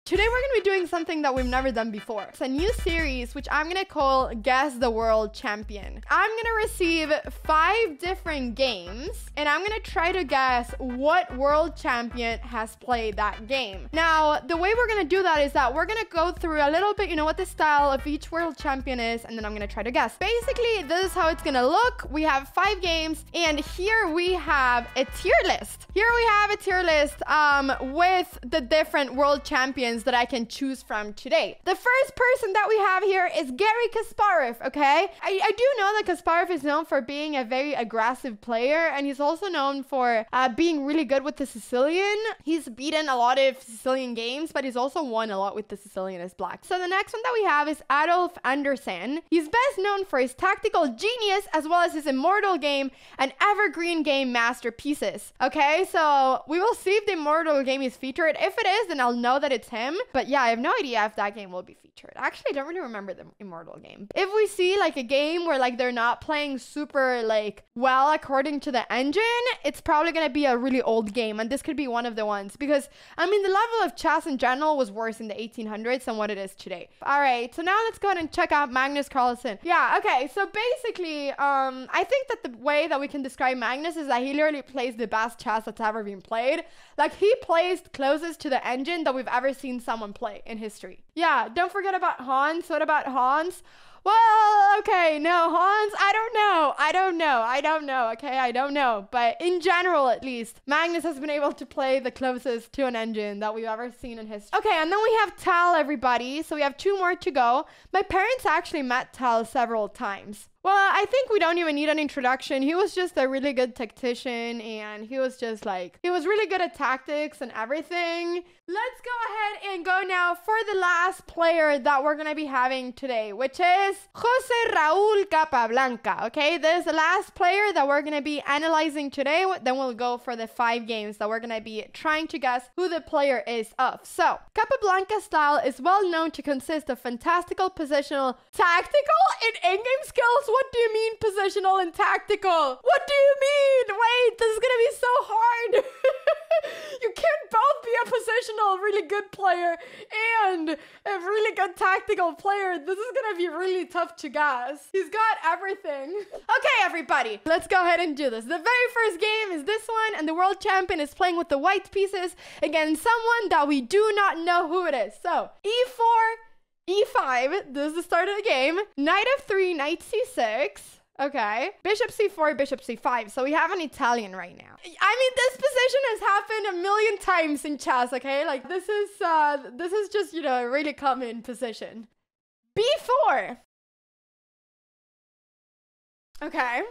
Today we're gonna be doing something that we've never done before. It's a new series which I'm gonna call Guess the World Champion. I'm gonna receive 5 different games and I'm gonna try to guess what world champion has played that game. Now, the way we're gonna do that is that we're gonna go through a little bit, what the style of each world champion is, and then I'm gonna try to guess. Basically, this is how it's gonna look. We have 5 games, and here we have a tier list. Here we have a tier list with the different world champions that I can choose from today. The first person that we have here is Garry Kaspariff, okay? I do know that Kaspariff is known for being a very aggressive player, and he's also known for being really good with the Sicilian. He's beaten a lot of Sicilian games, but he's also won a lot with the Sicilian as black. So the next one that we have is Adolf Anderson. He's best known for his tactical genius, as well as his Immortal game and evergreen game masterpieces. Okay, so we will see if the Immortal game is featured. If it is, then I'll know that it's him. But yeah, I have no idea if that game will be featured. Actually, I don't really remember the Immortal game. If we see like a game where like they're not playing super like well according to the engine, it's probably gonna be a really old game, and this could be one of the ones, because I mean the level of chess in general was worse in the 1800s than what it is today. All right, so now let's go ahead and check out Magnus Carlsen. Yeah, okay, so basically I think that the way that we can describe Magnus is that he literally plays the best chess that's ever been played. Like, he plays closest to the engine that we've ever seen someone play in history. Yeah, don't forget about Hans. What about Hans? Well, okay, no, Hans, I don't know, okay, I don't know. But in general, at least, Magnus has been able to play the closest to an engine that we've ever seen in history. Okay, and then we have Tal, everybody. So we have 2 more to go. My parents actually met Tal several times. Well, I think we don't even need an introduction. He was just a really good tactician, and he was just like, he was really good at tactics and everything. Let's go ahead and go now for the last player that we're going to be having today, which is Raul Capablanca. Okay, this is the last player that we're going to be analyzing today. Then we'll go for the 5 games that we're going to be trying to guess who the player is of. So, Capablanca's style is well known to consist of fantastical positional, tactical, and in-game skills. What do you mean positional and tactical? What do you mean? Wait, this is gonna be so hard. You can't both be a positional, really good player and a really good tactical player. This is gonna be really tough to guess. He's got everything. Okay, everybody, let's go ahead and do this. The very first game is this one, and the world champion is playing with the white pieces against someone that we do not know who it is. So, E4, E5, this is the start of the game. Knight f3, knight c6. Okay. Bishop c4, bishop c5. So we have an Italian right now. I mean, this position has happened a million times in chess, okay? Like, this is just, a really common position. B4. Okay.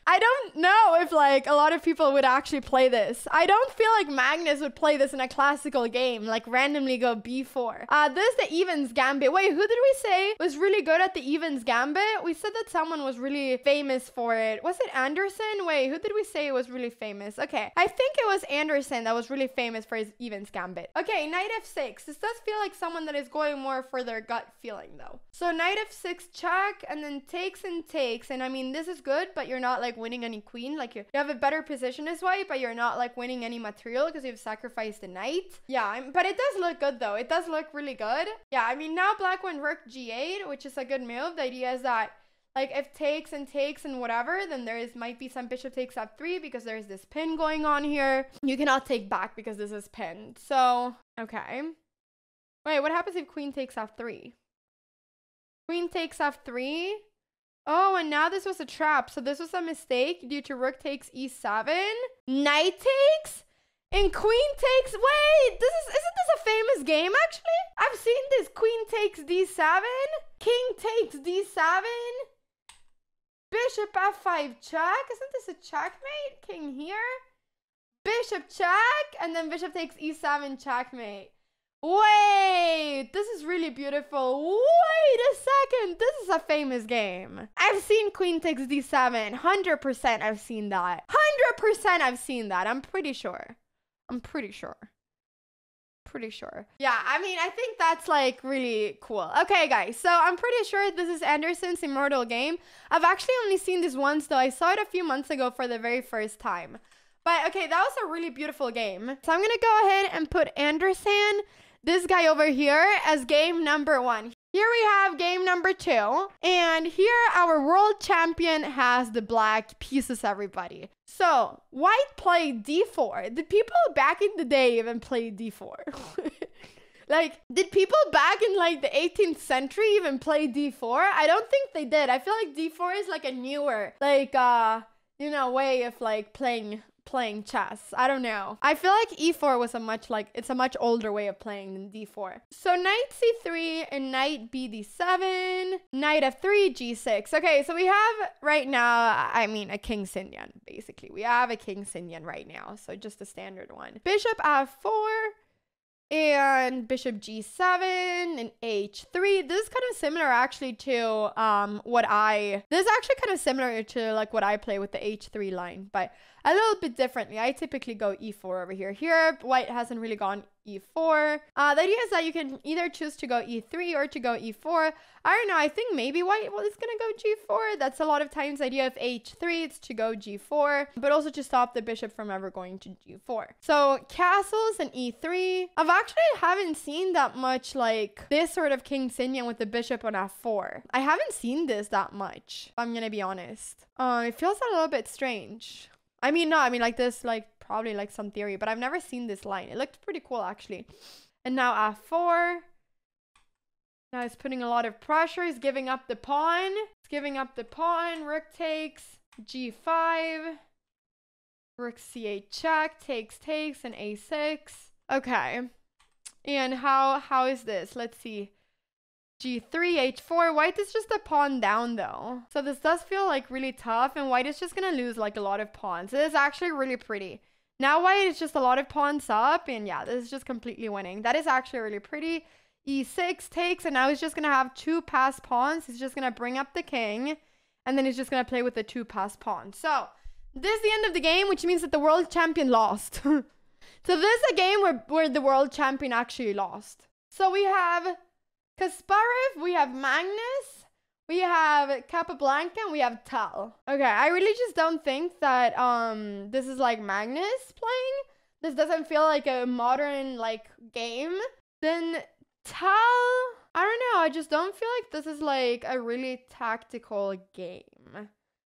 I don't know if like a lot of people would actually play this. I don't feel like Magnus would play this in a classical game, like randomly go b4. This is the evens gambit. Wait, who did we say was really good at the evens gambit? We said that someone was really famous for it. Was it Anderssen? Wait, who did we say was really famous? Okay, I think it was Anderssen that was really famous for his evens gambit. Okay, knight f6. This does feel like someone that is going more for their gut feeling though. So knight f6 check, and then takes and takes. And I mean, this is good, but you're not like winning any queen. Like, you have a better position as white, but you're not like winning any material because you've sacrificed the knight. Yeah, but it does look good though. It does look really good. Yeah, I mean, now black went rook g8, which is a good move. The idea is that like if takes and whatever, then might be some bishop takes f3 because there's this pin going on here. You cannot take back because this is pinned. So, okay. Wait, what happens if queen takes f3? Queen takes f3. Oh, and now this was a trap. So this was a mistake due to rook takes e7. Knight takes? And queen takes... Wait, isn't this a famous game, actually? I've seen this. Queen takes d7. King takes d7. Bishop f5 check. Isn't this a checkmate? King here. Bishop check. And then bishop takes e7 checkmate. Wait, this is really beautiful. Wait a second. This is a famous game. I've seen queen takes d7. 100% I've seen that. 100% I've seen that. I'm pretty sure. Yeah, I mean, I think that's like really cool. Okay, guys, so I'm pretty sure this is Anderssen's Immortal game. I've actually only seen this once, though. I saw it a few months ago for the very first time. But okay, that was a really beautiful game. So I'm gonna go ahead and put Anderssen this guy over here as game number 1. Here we have game number 2. And here our world champion has the black pieces, everybody. So, white played d4. Did people back in the day even play d4? Like, did people back in like the 18th century even play d4? I don't think they did. I feel like d4 is like a newer, like, you know, way of like playing chess. I don't know. I feel like e4 was it's a much older way of playing than d4. So knight c3 and knight bd7, knight f3, g6. Okay, so we have right now, I mean, a king Sinyan, basically. We have a king Sinyan right now, so just a standard one. Bishop f4 and bishop g7 and h3. This is kind of similar actually to this is actually kind of similar to like what I play with the h3 line, but a little bit differently. I typically go e4 over here. Here, white hasn't really gone e4. The idea is that you can either choose to go e3 or to go e4. I don't know. I think maybe white is going to go g4. That's a lot of times the idea of h3. It's to go g4, but also to stop the bishop from ever going to g4. So castles and e3. I've actually haven't seen that much like this sort of king Sinyan with the bishop on f4. I haven't seen this that much, if I'm going to be honest. It feels a little bit strange. I mean, like this, like probably like some theory, but I've never seen this line. It looked pretty cool actually. And now f4. Now it's putting a lot of pressure. He's giving up the pawn. It's giving up the pawn. Rook takes, g5. Rook c8 check, takes, and a6. Okay. And how is this? Let's see. g3, h4. White is just a pawn down though. So this does feel like really tough, and white is just gonna lose like a lot of pawns. It is actually really pretty. Now white is just a lot of pawns up, and yeah, this is just completely winning. That is actually really pretty. e6 takes, and now he's just gonna have 2 passed pawns. He's just gonna bring up the king, and then he's just gonna play with the 2 passed pawns. So this is the end of the game, which means that the world champion lost. So this is a game where the world champion actually lost. So we have Kaspariff, we have Magnus, we have Capablanca, and we have Tal. Okay, I really just don't think that this is like Magnus playing. This doesn't feel like a modern like game. Then Tal, I don't know, I just don't feel like this is like a really tactical game.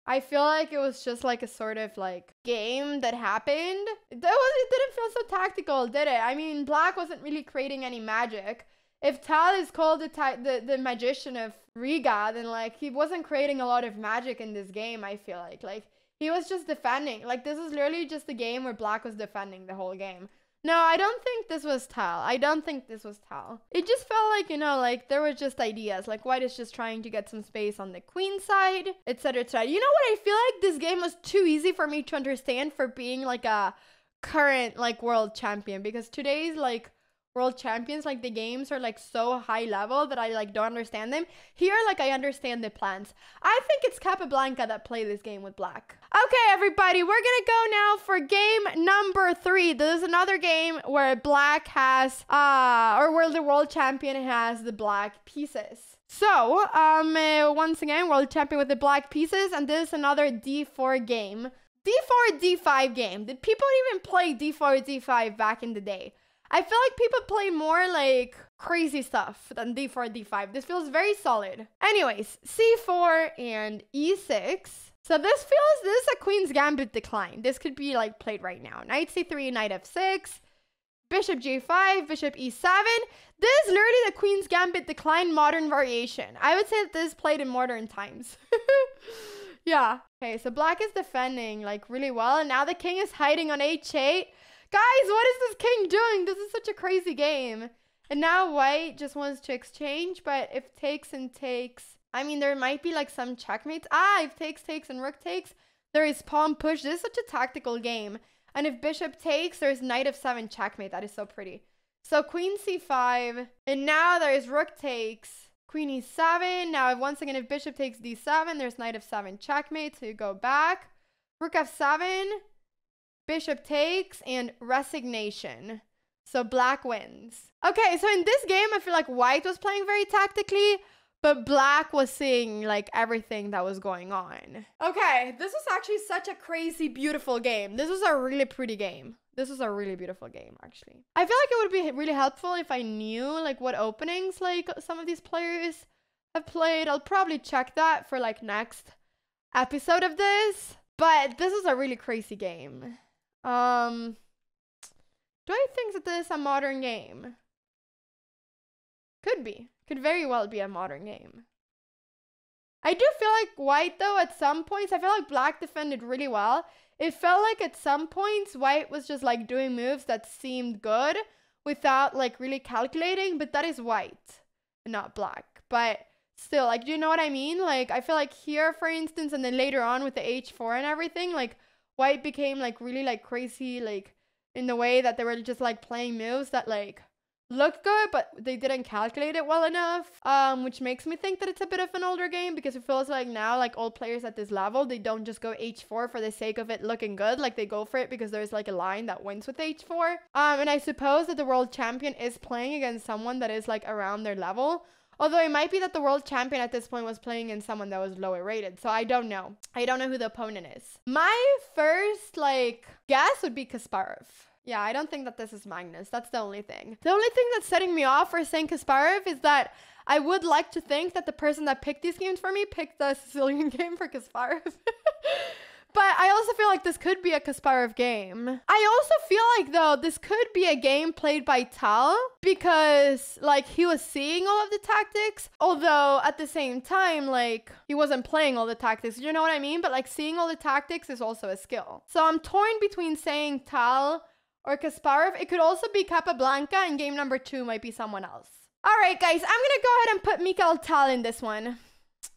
I feel like it was just like a sort of like game that happened. It didn't feel so tactical, did it? I mean, black wasn't really creating any magic. If Tal is called the magician of Riga, then like he wasn't creating a lot of magic in this game, I feel like. Like he was just defending. Like this is literally just a game where black was defending the whole game. No, I don't think this was Tal. I don't think this was Tal. It just felt like, you know, like there were just ideas. Like white is just trying to get some space on the queen side, etc, etc. You know what? I feel like this game was too easy for me to understand for being like a current like world champion, because today's like world champions, like the games are like so high level that I like don't understand them. Here, like I understand the plans. I think it's Capablanca that played this game with black. Okay, everybody, we're gonna go now for game number 3. This is another game where black has, or where the world champion has the black pieces. So, once again, world champion with the black pieces, and this is another d4 game. d4, d5 game. Did people even play d4, d5 back in the day? I feel like people play more like crazy stuff than d4, d5. This feels very solid. Anyways, c4 and e6. So this is a queen's gambit decline. This could be like played right now. Knight c3, knight f6, bishop g5, bishop e7. This is literally the queen's gambit decline modern variation. I would say that this is played in modern times. Yeah. Okay, so black is defending like really well, and now the king is hiding on h8. Guys, what is this king doing? This is such a crazy game. And now white just wants to exchange, but if takes and takes, I mean, there might be like some checkmates. If takes and rook takes, there is pawn push. This is such a tactical game. And if bishop takes, there's knight f7 checkmate. That is so pretty. So queen c5, and now there's rook takes, queen e7. Now once again, if bishop takes d7, there's knight f7 checkmate. So you go back, rook f7, bishop takes, and resignation. So black wins. Okay, so in this game, I feel like white was playing very tactically, but black was seeing like everything that was going on. Okay, this was actually such a crazy, beautiful game. This was a really pretty game. This is a really beautiful game, actually. I feel like it would be really helpful if I knew like what openings like some of these players have played. I'll probably check that for like next episode of this. But this is a really crazy game. Do I think that this is a modern game? Could be. Could very well be a modern game. I do feel like white, though, at some points, I feel like black defended really well. It felt like at some points, white was just like doing moves that seemed good without like really calculating, but that is white and not black. But still, like, do you know what I mean? Like, I feel like here, for instance, and then later on with the H4 and everything, like, white became like really like crazy, like in the way that they were just like playing moves that like looked good, but they didn't calculate it well enough, which makes me think that it's a bit of an older game, because it feels like now like all players at this level, they don't just go H4 for the sake of it looking good. Like they go for it because there's like a line that wins with H4. And I suppose that the world champion is playing against someone that is like around their level. Although it might be that the world champion at this point was playing in someone that was lower rated. So I don't know. I don't know who the opponent is. My first like guess would be Kaspariff. Yeah, I don't think that this is Magnus. That's the only thing. The only thing that's setting me off for saying Kaspariff is that I would like to think that the person that picked these games for me picked the Sicilian game for Kaspariff. But I also feel like this could be a Kasparov game. I also feel like, though, this could be a game played by Tal, because, like, he was seeing all of the tactics, although at the same time, like, he wasn't playing all the tactics. You know what I mean? But, like, seeing all the tactics is also a skill. So I'm torn between saying Tal or Kasparov. It could also be Capablanca, and game number 2 might be someone else. All right, guys, I'm gonna go ahead and put Mikhail Tal in this one.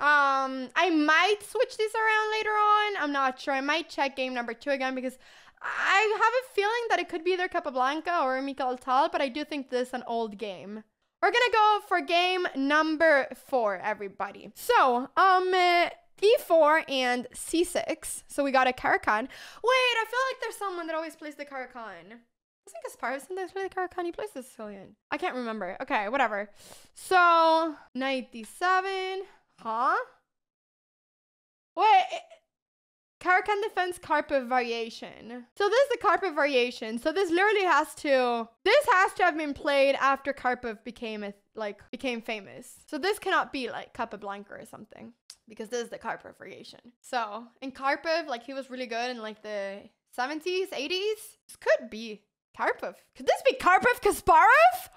I might switch these around later on. I'm not sure. I might check game number 2 again, because I have a feeling that it could be either Capablanca or Mikhail Tal, but I do think this is an old game. We're gonna go for game number 4, everybody. So, E4 and C6. So we got a Caracan. Wait, I feel like there's someone that always plays the Caracan. I think Kasparov sometimes plays the Caracan. He plays the Sicilian. I can't remember. Okay, whatever. So, knight D7. Huh? Wait, Caracan defense Karpov variation. So this is the Karpov variation. So this literally has to have been played after Karpov became famous. So this cannot be like Capablanca or something, because this is the Karpov variation. So in Karpov, like, he was really good in like the 70s, 80s. This could be Karpov. Could this be Karpov Kasparov?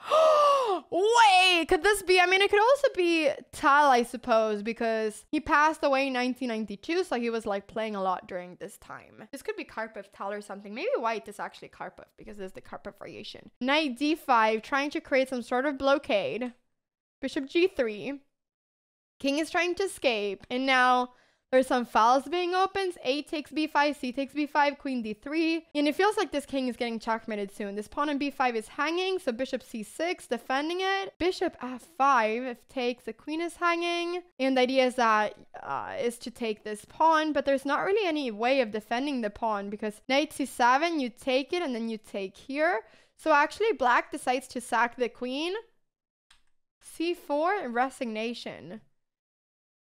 Wait, could this be? I mean, it could also be Tal, I suppose, because he passed away in 1992, so he was like playing a lot during this time. This could be Karpov Tal or something. Maybe white is actually Karpov, because this is the Karpov variation. Knight D5, trying to create some sort of blockade. Bishop G3. King is trying to escape, and now there's some files being opened. A takes b5, c takes b5, queen d3. And it feels like this king is getting checkmated soon. This pawn on b5 is hanging, so bishop c6, defending it. Bishop f5, if takes, the queen is hanging. And the idea is that is to take this pawn, but there's not really any way of defending the pawn, because knight c7, you take it, and then you take here. So actually, black decides to sack the queen. c4, resignation.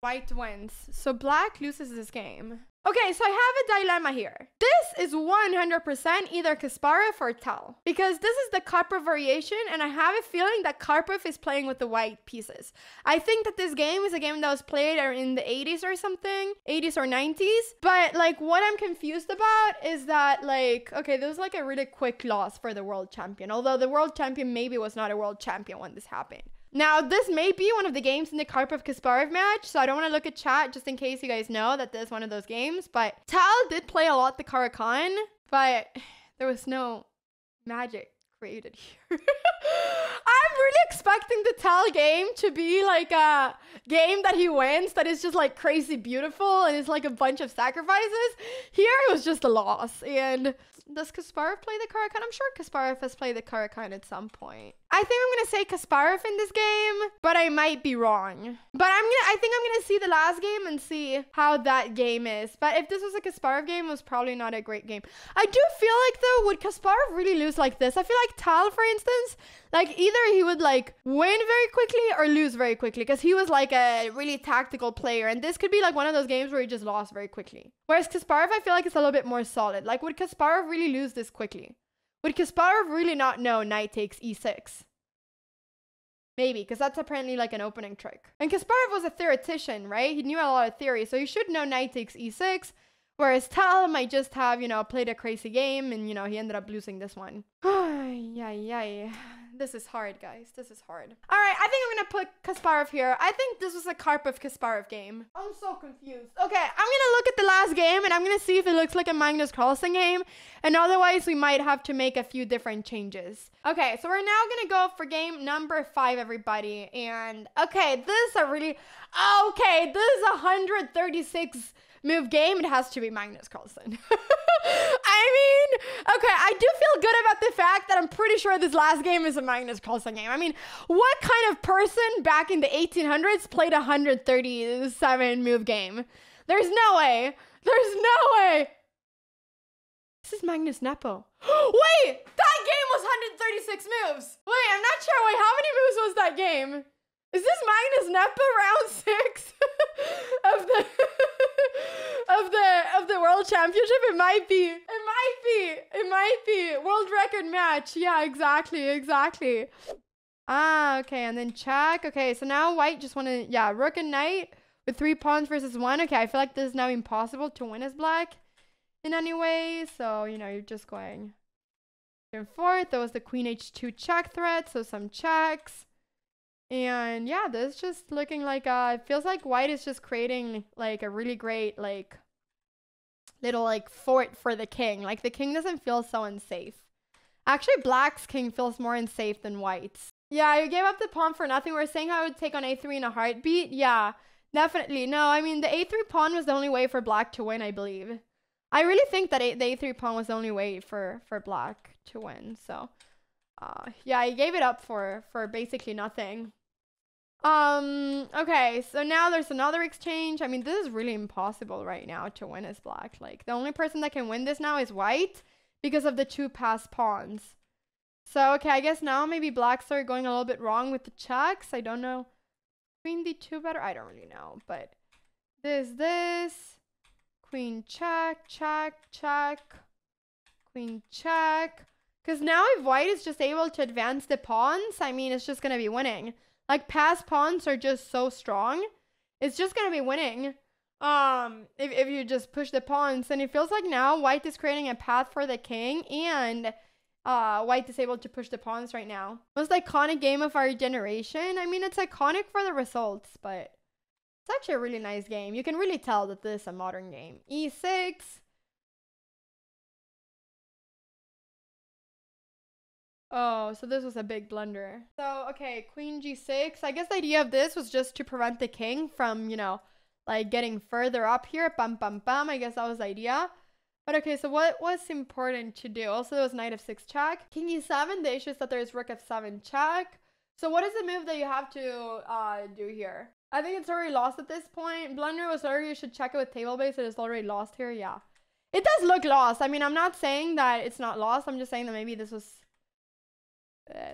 White wins. So black loses this game. Okay, so I have a dilemma here. This is 100% either Kasparov or Tal, because this is the Karpov variation, and I have a feeling that Karpov is playing with the white pieces. I think that this game is a game that was played in the 80s or something, 80s or 90s, but like what I'm confused about is that, like, okay, there was like a really quick loss for the world champion, although the world champion maybe was not a world champion when this happened. Now, this may be one of the games in the Karpov-Kasparov match, so I don't want to look at chat just in case you guys know that this is one of those games. But Tal did play a lot the Caracan, but there was no magic created here. I'm really expecting the Tal game to be like a game that he wins that is just like crazy beautiful and it's like a bunch of sacrifices. Here it was just a loss. And does Kasparov play the Caracan? I'm sure Kasparov has played the Caracan at some point. I think I'm gonna say Kasparov in this game, but I might be wrong. But I think I'm gonna see the last game and see how that game is. But if this was a Kasparov game, it was probably not a great game. I do feel like, though, would Kasparov really lose like this? I feel like Tal, for instance, like either he would like win very quickly or lose very quickly, because he was like a really tactical player, and this could be like one of those games where he just lost very quickly. Whereas Kasparov, I feel like it's a little bit more solid. Like, would Kasparov really lose this quickly? Would Kasparov really not know knight takes e6? Maybe, because that's apparently like an opening trick. And Kasparov was a theoretician, right? He knew a lot of theory, so he should know knight takes e6. Whereas Tal might just have, you know, played a crazy game and, you know, he ended up losing this one. Yeah. This is hard, guys. This is hard. All right, I think I'm going to put Kasparov here. I think this was a Karpov-Kasparov game. I'm so confused. Okay, I'm going to look at the last game and I'm going to see if it looks like a Magnus Carlsen game. And otherwise, we might have to make a few different changes. Okay, so we're now going to go for game number 5, everybody. And, okay, this is a really... Okay, this is a 136... move game. It has to be Magnus Carlsen. I mean, okay, I do feel good about the fact that I'm pretty sure this last game is a Magnus Carlsen game. I mean, what kind of person back in the 1800s played a 137 move game? There's no way. There's no way. This is Magnus Nepo. Wait, that game was 136 moves. Wait, I'm not sure. Wait, how many moves was that game? Is this Magnus Nepo round 6 of the of the World Championship? It might be. It might be. World record match. Yeah, exactly. Ah, okay, and then check. Okay, so now white just want to, yeah, rook and knight with 3 pawns versus 1. Okay, I feel like this is now impossible to win as black in any way. So, you know, you're just going back and forth. There was the queen h2 check threat, so some checks. And yeah, this is just looking like, it feels like white is just creating like a really great, like, little like fort for the king. Like the king doesn't feel so unsafe. Actually, black's king feels more unsafe than white's. Yeah, you gave up the pawn for nothing. We're saying I would take on a3 in a heartbeat. Yeah, definitely. No, I mean, the a3 pawn was the only way for black to win, I believe. I really think that the a3 pawn was the only way for black to win. So, yeah, he gave it up for basically nothing. Okay, so now there's another exchange. I mean, this is really impossible right now to win as black. Like, the only person that can win this now is white because of the 2 passed pawns. So, okay, I guess now maybe blacks are going a little bit wrong with the checks. I don't know. Queen d2 better? I don't really know, but this. Queen check, queen check. Because now if white is just able to advance the pawns, I mean, it's just going to be winning. Like, passed pawns are just so strong. It's just going to be winning. If you just push the pawns. And it feels like now white is creating a path for the king. And white is able to push the pawns right now. Most iconic game of our generation. I mean, it's iconic for the results. But it's actually a really nice game. You can really tell that this is a modern game. e6. Oh, so this was a big blunder. So, okay, queen g6. I guess the idea of this was just to prevent the king from, you know, like getting further up here. Bam, bam, bam. I guess that was the idea. But okay, so what was important to do? Also, there was knight f6 check. King e7. The issue is that there's rook f7 check. So what is the move that you have to do here? I think it's already lost at this point. Blunder was already, you should check it with table base. It is already lost here. Yeah. It does look lost. I mean, I'm not saying that it's not lost. I'm just saying that maybe this was...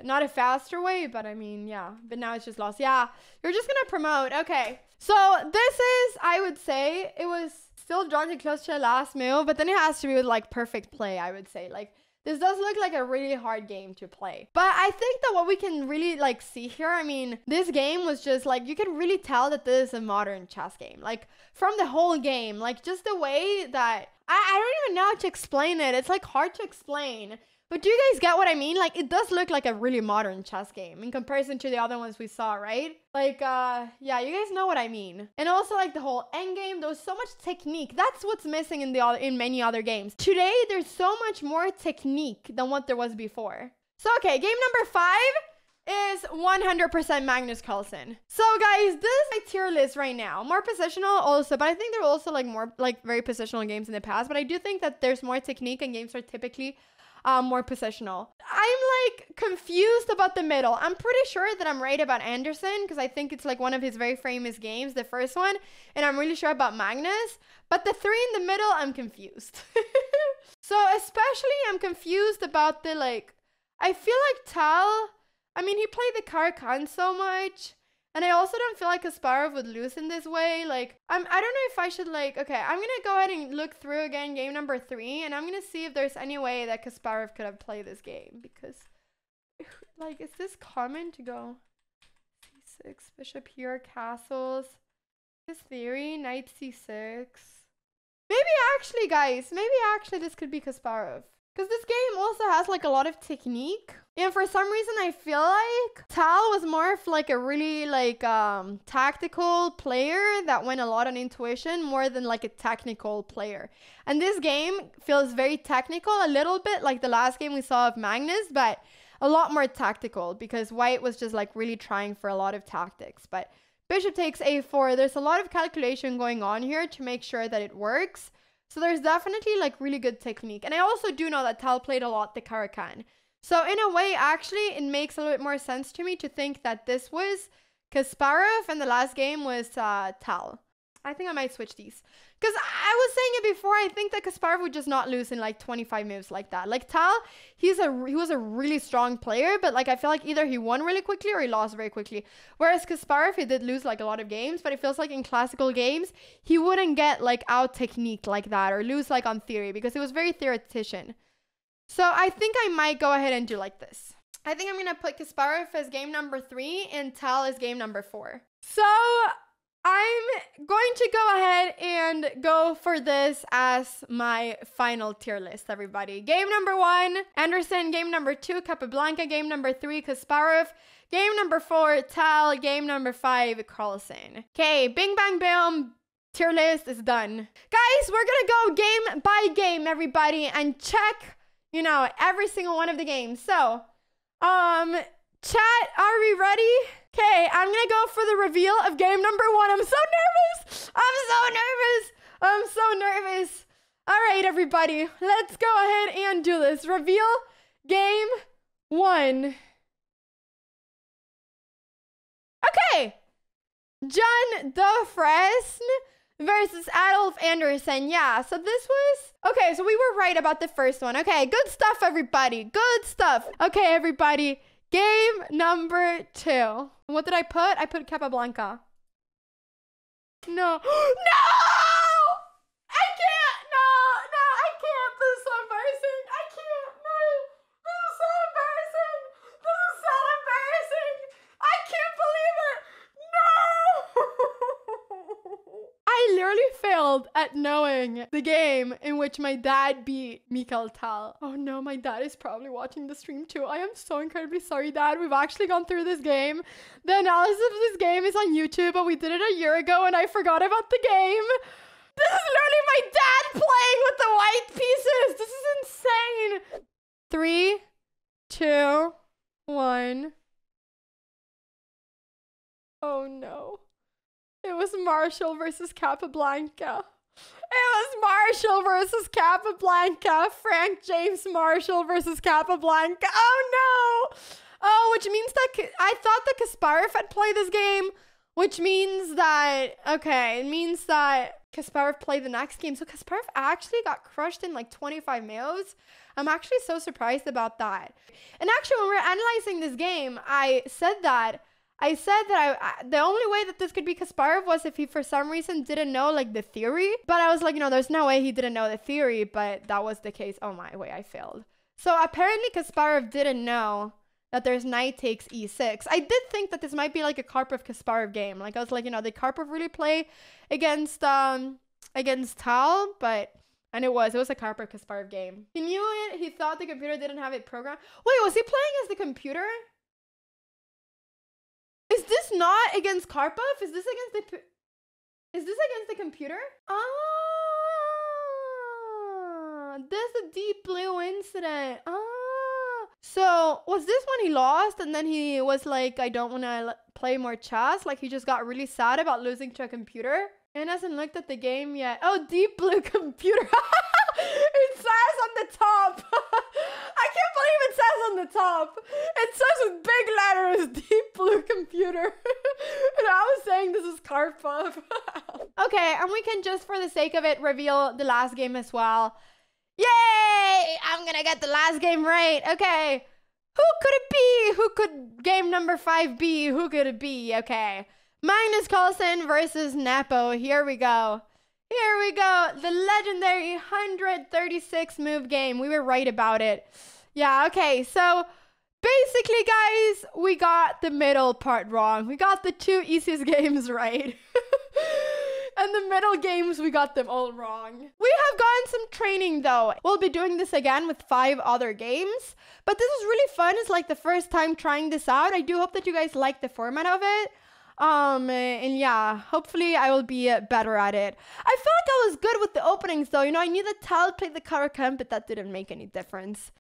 not a faster way, but I mean, yeah. But now it's just lost. Yeah, you're just gonna promote. Okay. So this is, I would say, it was still drawn too close to the last move, but then it has to be with like perfect play, I would say. Like, this does look like a really hard game to play. But I think that what we can really like see here, I mean, this game was just like, you can really tell that this is a modern chess game. Like, from the whole game, like just the way that, I don't even know how to explain it. It's like hard to explain. But do you guys get what I mean? Like, it does look like a really modern chess game in comparison to the other ones we saw, right? Like, yeah, you guys know what I mean. And also, like, the whole endgame, there was so much technique. That's what's missing in many other games. Today, there's so much more technique than what there was before. So, okay, game number 5 is 100% Magnus Carlsen. So, guys, this is my tier list right now. More positional also, but I think there were also, like, more, like, very positional games in the past. But I do think that there's more technique and games are typically... more positional. I'm like confused about the middle. I'm pretty sure that I'm right about Anderssen because I think it's like one of his very famous games, the first one, and I'm really sure about Magnus. But the 3 in the middle, I'm confused. So especially I'm confused about the like, I feel like Tal, I mean, he played the Caracan so much, And I also don't feel like Kasparov would lose in this way. Like, I don't know if I should like, okay, I'm going to go ahead and look through again game number 3. And I'm going to see if there's any way that Kasparov could have played this game. Because, like, is this common to go c6, bishop here, castles? This theory, knight c6. Maybe actually, guys, maybe actually this could be Kasparov. Because this game also has like a lot of technique. And for some reason, I feel like Tal was more of like a really like tactical player that went a lot on intuition more than like a technical player. And this game feels very technical, a little bit like the last game we saw of Magnus, but a lot more tactical because White was just like really trying for a lot of tactics. But bishop takes a4. There's a lot of calculation going on here to make sure that it works. So there's definitely like really good technique. And I also do know that Tal played a lot the Caracan. So in a way, actually, it makes a little bit more sense to me to think that this was Kaspariff and the last game was Tal. I think I might switch these. Because I was saying it before, I think that Kasparov would just not lose in like 25 moves like that. Like Tal, he was a really strong player, but like I feel like either he won really quickly or he lost very quickly. Whereas Kasparov, he did lose like a lot of games, but it feels like in classical games, he wouldn't get like out technique like that or lose like on theory because he was very theoretician. So I think I might go ahead and do like this. I think I'm going to put Kasparov as game number 3 and Tal as game number 4. So I'm going to go ahead and go for this as my final tier list, everybody. Game number 1, Anderssen. Game number 2, Capablanca. Game number 3, Kasparov. Game number 4, Tal. Game number 5, Carlsen. Okay, bing, bang, boom. Tier list is done. Guys, we're going to go game by game, everybody, and check, you know, every single one of the games. So, chat, are we ready? Okay, I'm gonna go for the reveal of game number 1. I'm so nervous. I'm so nervous. All right, everybody, let's go ahead and do this. Reveal game 1. Okay, John Dufresne versus Adolf Anderson. Yeah, so this was... Okay, so we were right about the first one. Okay, good stuff, everybody. Good stuff. Okay, everybody. Game number 2. What did I put? I put Capablanca. No. No! I can't! No! No, I can't! This is so embarrassing. I can't! No! This is so embarrassing! This is so embarrassing! I can't believe it! No! I literally failed at knowing the game in which my dad beat Mikhail Tal. Oh no, my dad is probably watching the stream too. I am so incredibly sorry, Dad. We've actually gone through this game. The analysis of this game is on YouTube, but we did it a year ago and I forgot about the game. This is literally my dad playing with the white pieces. This is insane. 3, 2, 1. Oh no. It was Marshall versus Capablanca. It was Marshall versus Capablanca. Frank James Marshall versus Capablanca. Oh no! Oh, which means that I thought that Kaspariff had played this game, which means that, okay, it means that Kasparov played the next game. So Kasparov actually got crushed in like 25 moves. I'm actually so surprised about that. And actually, when we were analyzing this game, I said that the only way that this could be Kasparov was if he for some reason didn't know like the theory. But I was like, you know, there's no way he didn't know the theory, but that was the case. Oh my way, I failed. So apparently Kasparov didn't know that there's knight takes e6. I did think that this might be like a Karpov-Kasparov game. Like I was like, you know, did Karpov really play against Tal? But and it was a Karpov-Kasparov game. He knew it. He thought the computer didn't have it programmed. Wait, was he playing as the computer? Is this not against Karpov? Is this against the computer? Ah, this is a deep blue incident. Ah. So was this when he lost and then he was like, I don't want to play more chess? Like he just got really sad about losing to a computer and hasn't looked at the game yet. Oh, deep blue computer. It says on the top. I can't believe it says on the top. It says with big letters, deep blue computer. And I was saying this is Karpov. Okay, and we can just for the sake of it reveal the last game as well. Yay! I'm gonna get the last game right. Okay. Who could it be? Who could game number 5 be? Who could it be? Okay. Magnus Carlsen versus Nepo. Here we go. Here we go. The legendary 136 move game. We were right about it. Yeah, okay. So basically, guys, we got the middle part wrong. We got the 2 easiest games right. And the middle games, we got them all wrong. We have gotten some training though. We'll be doing this again with 5 other games. But this is really fun. It's like the first time trying this out. I do hope that you guys like the format of it. And yeah, hopefully I will be better at it. I felt like I was good with the openings though. You know, I knew that Tal played the cover camp, but that didn't make any difference.